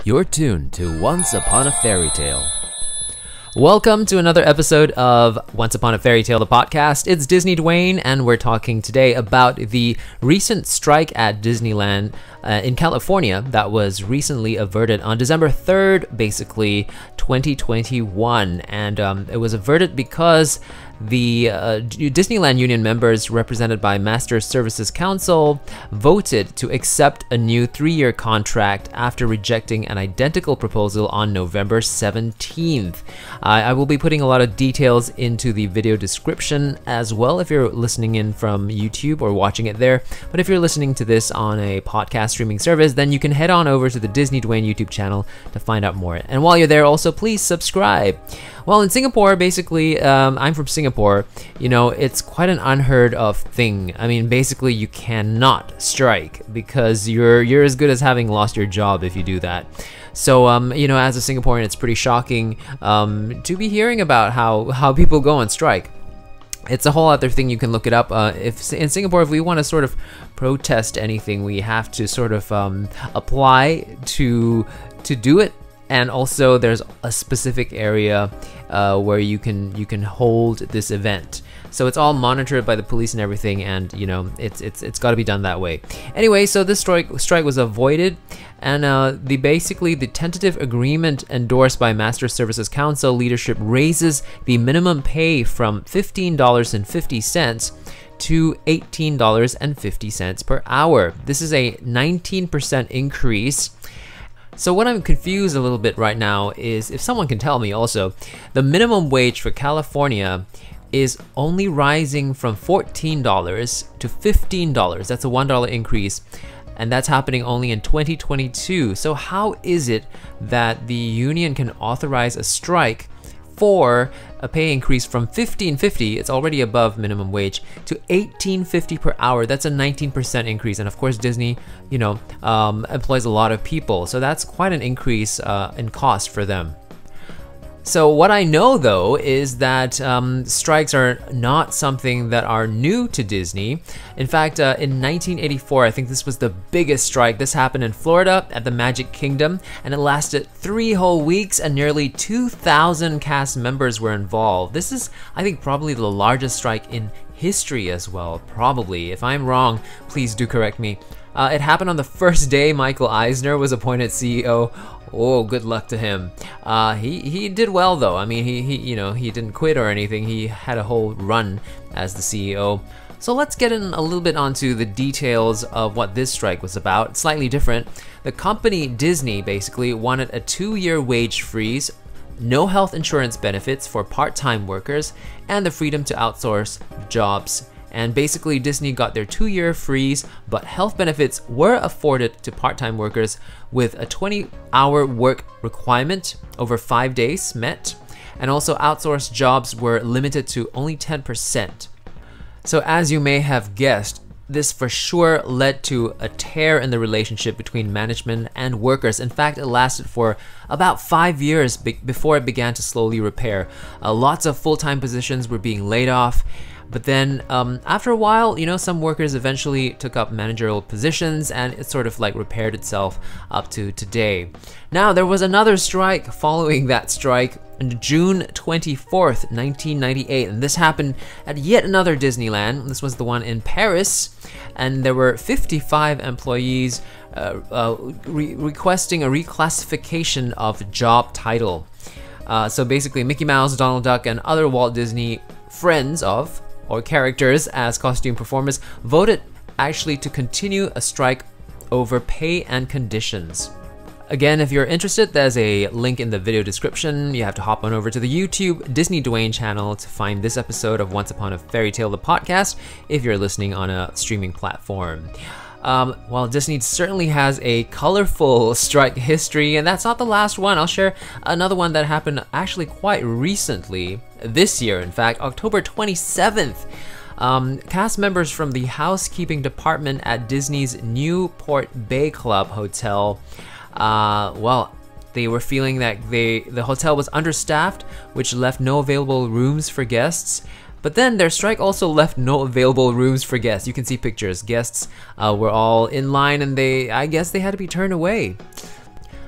You're tuned to Once Upon a Fairy Tale. Welcome to another episode of Once Upon a Fairy Tale, the podcast. It's Disney Dwayne, and we're talking today about the recent strike at Disneyland in California that was recently averted on December 3rd, basically 2021. And it was averted because the Disneyland Union members, represented by Master Services Council, voted to accept a new 3-year contract after rejecting an identical proposal on November 17th. I will be putting a lot of details into the video description as well if you're listening in from YouTube or watching it there. But if you're listening to this on a podcast streaming service, then you can head on over to the Disney Dwayne YouTube channel to find out more. And while you're there, also please subscribe. Well, in Singapore, basically, I'm from Singapore, you know, it's quite an unheard of thing. I mean, basically, you cannot strike because you're as good as having lost your job if you do that. So, you know, as a Singaporean, it's pretty shocking to be hearing about how people go on strike. It's a whole other thing. You can look it up. If in Singapore, if we want to sort of protest anything, we have to sort of apply to do it. And also, there's a specific area where you can hold this event. So it's all monitored by the police and everything, and you know it's got to be done that way. Anyway, so this strike was avoided, and basically the tentative agreement endorsed by Master Services Council leadership raises the minimum pay from $15.50 to $18.50 per hour. This is a 19% increase. So what I'm confused a little bit right now is, if someone can tell me also, the minimum wage for California is only rising from $14 to $15. That's a $1 increase, and that's happening only in 2022. So how is it that the union can authorize a strike for a pay increase from $15.50, it's already above minimum wage, to $18.50 per hour? That's a 19% increase, and of course Disney, you know, employs a lot of people, so that's quite an increase in cost for them. So what I know though is that strikes are not something that are new to Disney. In fact, in 1984, I think this was the biggest strike. This happened in Florida at the Magic Kingdom, and it lasted 3 whole weeks, and nearly 2,000 cast members were involved. This is, I think, probably the largest strike in history as well, probably. If I'm wrong, please do correct me. It happened on the first day Michael Eisner was appointed CEO. Oh, good luck to him. He did well though. I mean, he didn't quit or anything. He had a whole run as the CEO. So let's get in a little bit onto the details of what this strike was about. It's slightly different. The company Disney basically wanted a 2-year wage freeze, no health insurance benefits for part-time workers, and the freedom to outsource jobs. And basically Disney got their 2-year freeze, but health benefits were afforded to part-time workers with a 20-hour work requirement over 5 days met, and also outsourced jobs were limited to only 10%. So as you may have guessed, this for sure led to a tear in the relationship between management and workers. In fact, it lasted for about 5 years before it began to slowly repair. Lots of full-time positions were being laid off. But then after a while, you know, some workers eventually took up managerial positions, and it sort of like repaired itself up to today. Now, there was another strike following that strike on June 24th, 1998, and this happened at yet another Disneyland. This was the one in Paris, and there were 55 employees requesting a reclassification of job title. So basically, Mickey Mouse, Donald Duck, and other Walt Disney friends of, or characters as costume performers, voted actually to continue a strike over pay and conditions. Again, if you're interested, there's a link in the video description. You have to hop on over to the YouTube Disney Dwayne channel to find this episode of Once Upon a Fairy Tale, the podcast, if you're listening on a streaming platform. Well, Disney certainly has a colorful strike history, and that's not the last one. I'll share another one that happened actually quite recently, this year in fact, October 27th. Cast members from the housekeeping department at Disney's Newport Bay Club Hotel, well, they were feeling that the hotel was understaffed, which left no available rooms for guests. But then their strike also left no available rooms for guests. You can see pictures. Guests were all in line, and I guess they had to be turned away.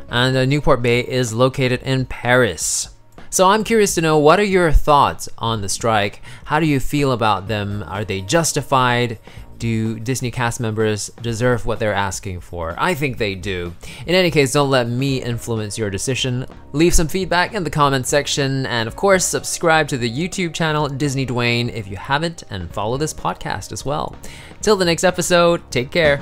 and Newport Bay is located in Paris. So I'm curious to know, what are your thoughts on the strike? How do you feel about them? Are they justified? Do Disney cast members deserve what they're asking for? I think they do. In any case, don't let me influence your decision. Leave some feedback in the comments section, and of course, subscribe to the YouTube channel Disney Dwayne if you haven't, and follow this podcast as well. Till the next episode, take care.